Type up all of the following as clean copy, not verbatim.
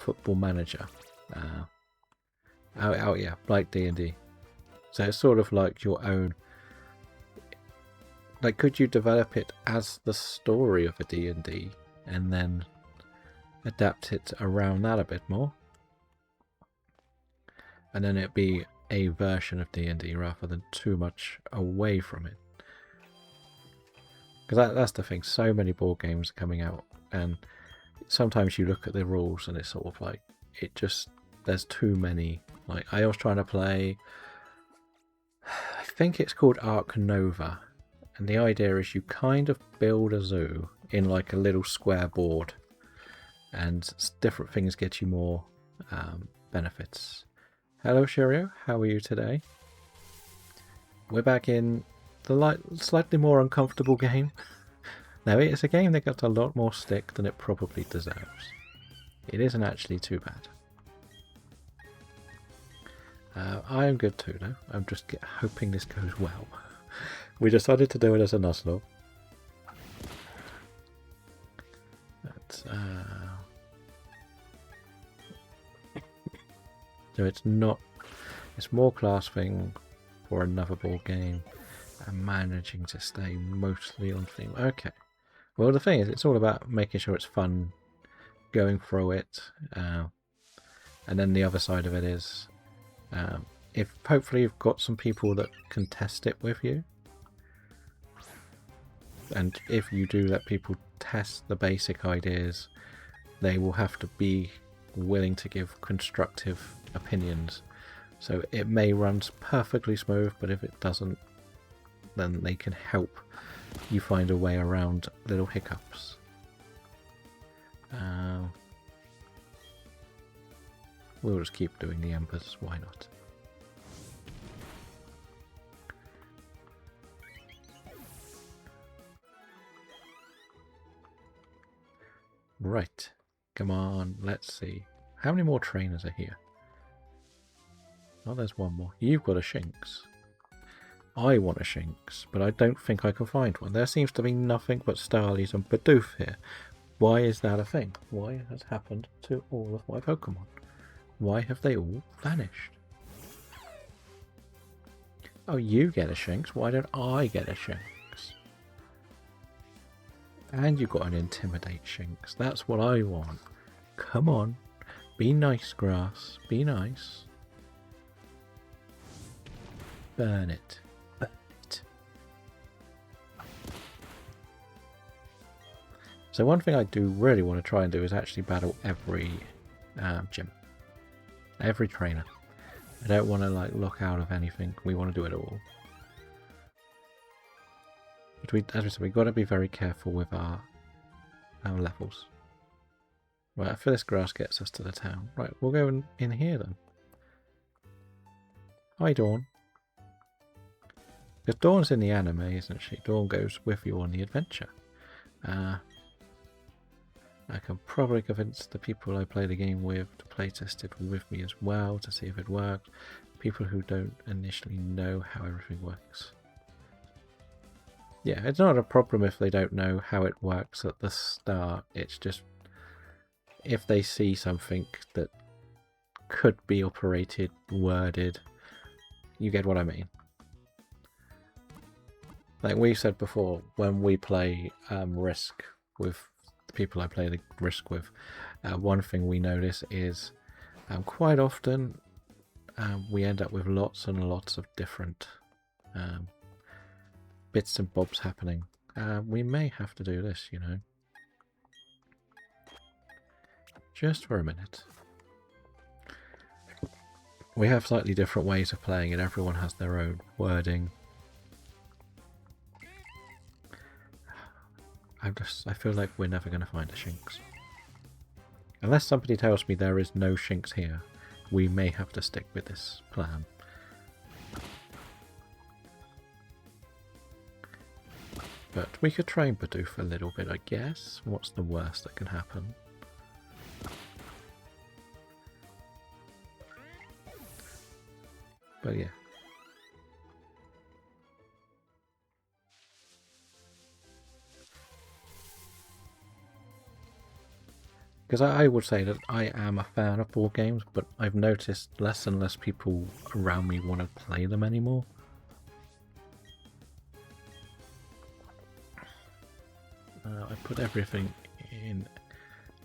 Football Manager. Oh yeah, like D&D. So it's sort of like your own. Like, could you develop it as the story of a D&D and then adapt it around that a bit more? And then it'd be a version of D&D rather than too much away from it. Because that's the thing, so many board games are coming out, and sometimes you look at the rules and it's sort of like, there's too many. Like, I was trying to play, I think it's called Arc Nova, and the idea is you kind of build a zoo in like a little square board, and different things get you more benefits. Hello Shirio, how are you today? We're back in the slightly more uncomfortable game. Now, it's a game that got a lot more stick than it probably deserves. It isn't actually too bad. I am good too, though. I'm just hoping this goes well. We decided to do it as a Nuzlocke. So it's not... It's more class thing for another board game. And managing to stay mostly on theme. Okay. Well, the thing is, it's all about making sure it's fun going through it. And then the other side of it is... if hopefully you've got some people that can test it with you. And if you do let people test the basic ideas, they will have to be willing to give constructive opinions. So it may run perfectly smooth, but if it doesn't, then they can help you find a way around little hiccups. We'll just keep doing the embers, why not? Right, come on, let's see. How many more trainers are here? Oh, there's one more. You've got a Shinx. I want a Shinx, but I don't think I can find one. There seems to be nothing but Starlies and Bidoof here. Why is that a thing? Why has happened to all of my Pokemon? Why have they all vanished? Oh, you get a Shinx. Why don't I get a Shinx? And you've got an Intimidate Shinx. That's what I want. Come on. Be nice, Grass. Be nice. Burn it. Burn it. So one thing I do really want to try and do is actually battle every gym. Every trainer. I don't want to like look out of anything. We want to do it all. But as we said, we've got to be very careful with our levels. Right, after this grass gets us to the town. Right, we'll go in here then. Hi, Dawn. Because Dawn's in the anime, isn't she? Dawn goes with you on the adventure. I can probably convince the people I play the game with to playtest it with me as well to see if it works. People who don't initially know how everything works. Yeah, it's not a problem if they don't know how it works at the start. It's just if they see something that could be operated, worded, you get what I mean. Like we said before, when we play Risk with the people I play the Risk with, one thing we notice is quite often we end up with lots and lots of different bits and bobs happening. We may have to do this, you know. Just for a minute. We have slightly different ways of playing it. Everyone has their own wording. I feel like we're never going to find a Shinx. Unless somebody tells me there is no Shinx here, we may have to stick with this plan. But we could train Bidoof a little bit, I guess. What's the worst that can happen? But yeah. Because I would say that I am a fan of board games, but I've noticed less and less people around me want to play them anymore. I put everything in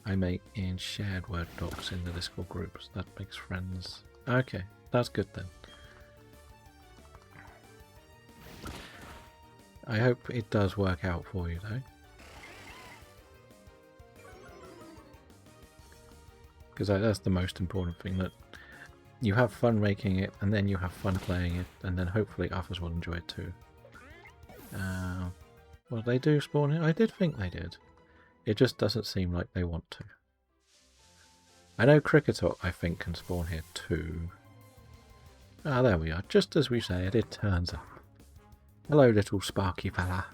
I make in shared Word docs in the Discord groups. That makes friends. Okay, that's good then. I hope it does work out for you though. Because that's the most important thing, that you have fun making it, and then you have fun playing it, and then hopefully others will enjoy it too. Well, they do spawn here? I did think they did. It just doesn't seem like they want to. I know Cricketot, I think, can spawn here too. Ah, there we are. Just as we say it turns up. Hello, little sparky fella.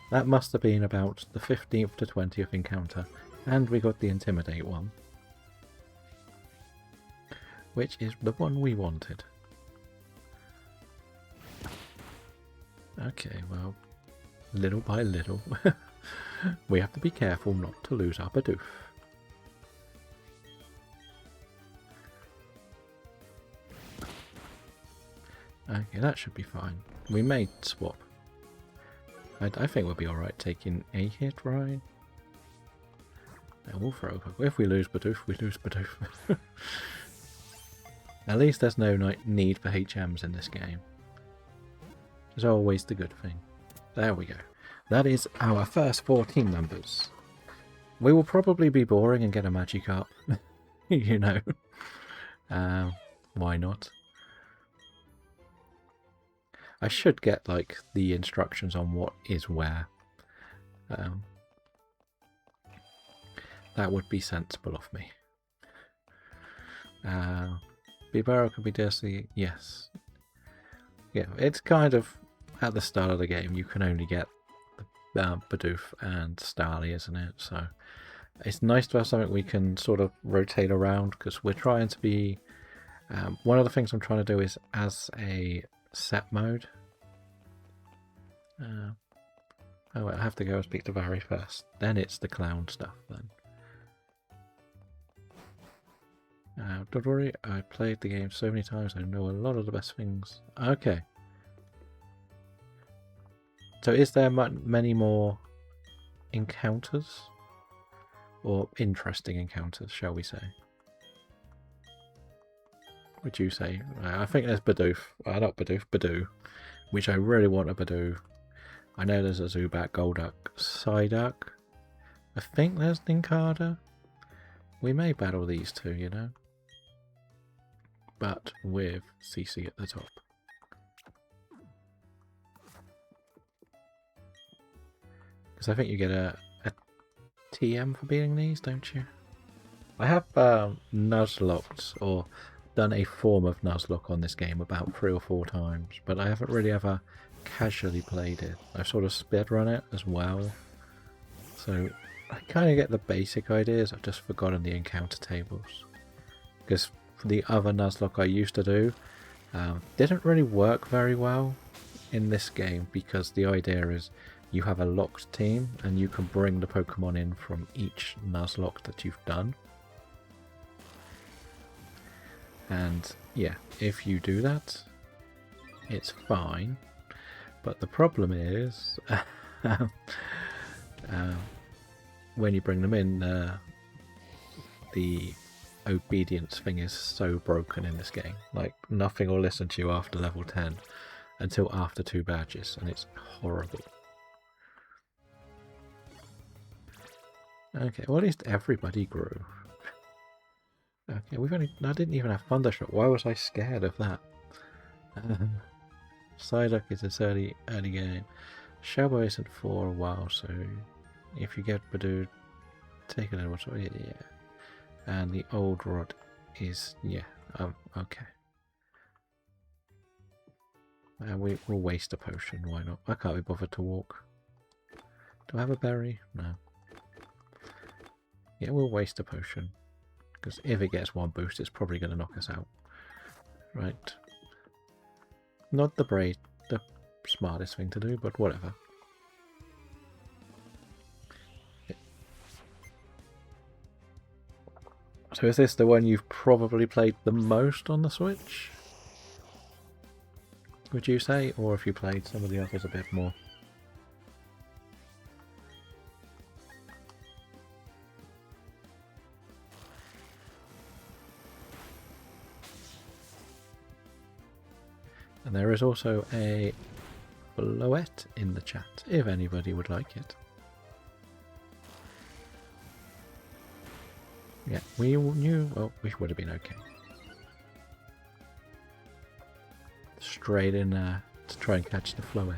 That must have been about the 15th to 20th encounter, and we got the Intimidate one. Which is the one we wanted. Okay, well, little by little, we have to be careful not to lose our Bidoof. Okay, that should be fine. We may swap. I think we'll be alright taking a hit, right? And we'll throw. If we lose Bidoof, we lose Bidoof. At least there's no need for HMs in this game. It's always the good thing. There we go. That is our first 14 numbers. We will probably be boring and get a magic up. You know. Why not? I should get like the instructions on what is where. That would be sensible of me. Bibaro could be dirty, yes. Yeah, it's kind of at the start of the game. You can only get Bidoof and Starly, isn't it? So it's nice to have something we can sort of rotate around, because we're trying to be. One of the things I'm trying to do is as a set mode. Oh, I have to go and speak to Barry first. Then it's the clown stuff. Then. Don't worry, I played the game so many times, I know a lot of the best things. Okay. So is there many more encounters? Or interesting encounters, shall we say? Would you say? I think there's Bidoof. Not Bidoof, Bidoo. Which I really want a Bidoo. I know there's a Zubat, Golduck, Psyduck. I think there's Nincada. We may battle these two, you know. But with CC at the top. Because I think you get a TM for beating these, don't you? I have Nuzlocked, or done a form of Nuzlocke on this game about 3 or 4 times, but I haven't really ever casually played it. I've sort of speedrun it as well. So I kind of get the basic ideas, I've just forgotten the encounter tables. Because the other Nuzlocke I used to do didn't really work very well in this game, because the idea is you have a locked team and you can bring the Pokemon in from each Nuzlocke that you've done. And yeah, if you do that, it's fine. But the problem is, when you bring them in, the obedience thing is so broken in this game. Like, nothing will listen to you after level 10 until after 2 badges, and it's horrible. Okay, well, at least everybody grew. Okay, I didn't even have Thundershock. Why was I scared of that? Psyduck is this early game. Shellboy isn't for a while, so if you get Bidoof, take a little time. Yeah. And the old rod is, yeah, okay. We'll waste a potion, why not? I can't be bothered to walk. Do I have a berry? No. Yeah, we'll waste a potion. Because if it gets 1 boost, it's probably going to knock us out. Right. Not the smartest thing to do, but whatever. So is this the one you've probably played the most on the Switch? Would you say? Or have you played some of the others a bit more? And there is also a Bloet in the chat, if anybody would like it. Yeah, we knew, well, we would have been okay. Straight in to try and catch the Floet.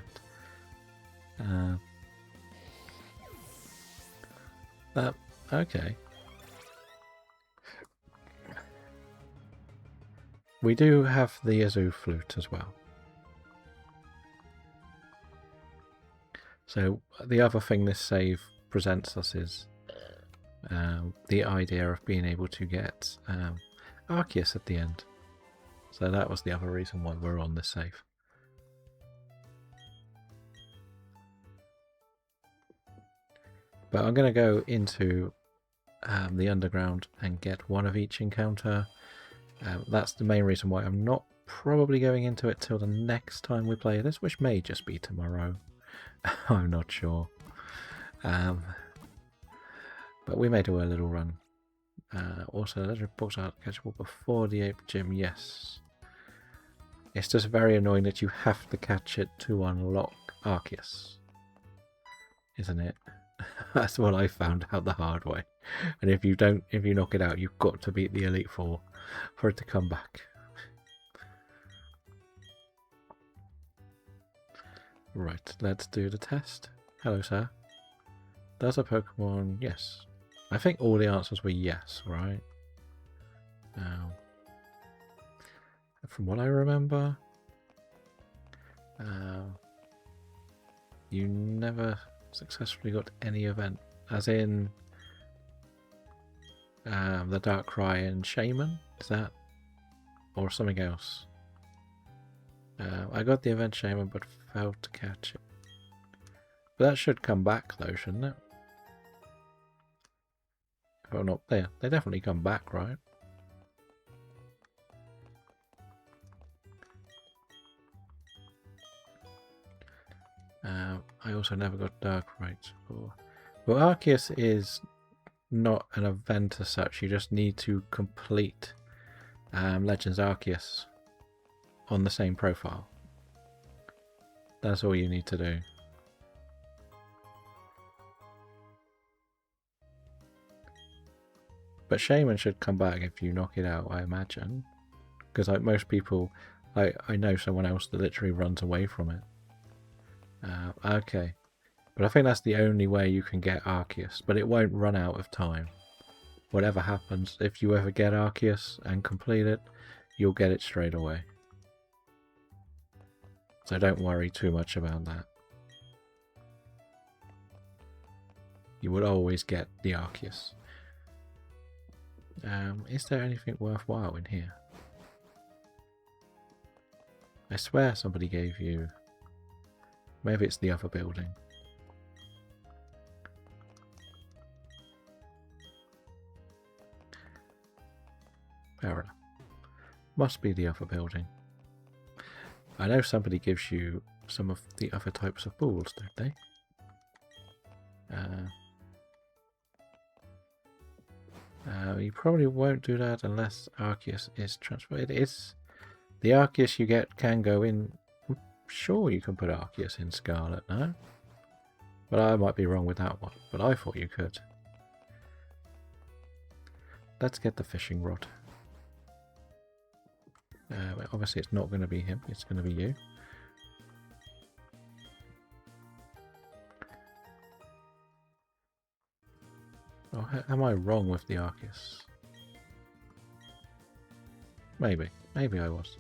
Okay. We do have the Azu flute as well. So the other thing this save presents us is the idea of being able to get Arceus at the end. So that was the other reason why we're on this save. But I'm going to go into the underground and get one of each encounter. That's the main reason why I'm not probably going into it till the next time we play this, which may just be tomorrow. I'm not sure. But we may do a little run. Also, legendary books are catchable before the Ape Gym. Yes. It's just very annoying that you have to catch it to unlock Arceus. Isn't it? That's what I found out the hard way. And if you knock it out, you've got to beat the Elite Four for it to come back. Right, let's do the test. Hello, sir. Does a Pokemon... Yes. I think all the answers were yes, right? From what I remember, you never successfully got any event, as in the Darkrai and Shaman, is that, or something else? I got the event Shaman but failed to catch it. But that should come back though, shouldn't it? Oh, not there. They definitely come back, right? I also never got Darkrai before. Well, Arceus is not an event as such. You just need to complete Legends Arceus on the same profile. That's all you need to do. But Shaman should come back if you knock it out, I imagine. Because like most people, I know someone else that literally runs away from it. Okay. But I think that's the only way you can get Arceus. But it won't run out of time. Whatever happens, if you ever get Arceus and complete it, you'll get it straight away. So don't worry too much about that. You would always get the Arceus. Is there anything worthwhile in here? I swear somebody gave you... Maybe it's the other building. Fair enough. Must be the other building. I know somebody gives you some of the other types of balls, don't they? You probably won't do that unless Arceus is transferred. It is... The Arceus you get can go in... I'm sure you can put Arceus in Scarlet, no? But I might be wrong with that one. But I thought you could. Let's get the fishing rod. Obviously it's not going to be him, it's going to be you. Oh, am I wrong with the Arceus? Maybe I was.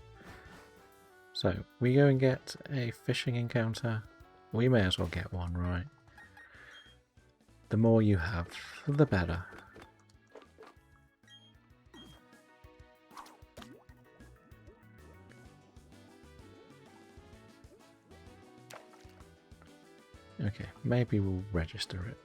So, we go and get a fishing encounter. We may as well get one, right? The more you have, the better. Okay, maybe we'll register it.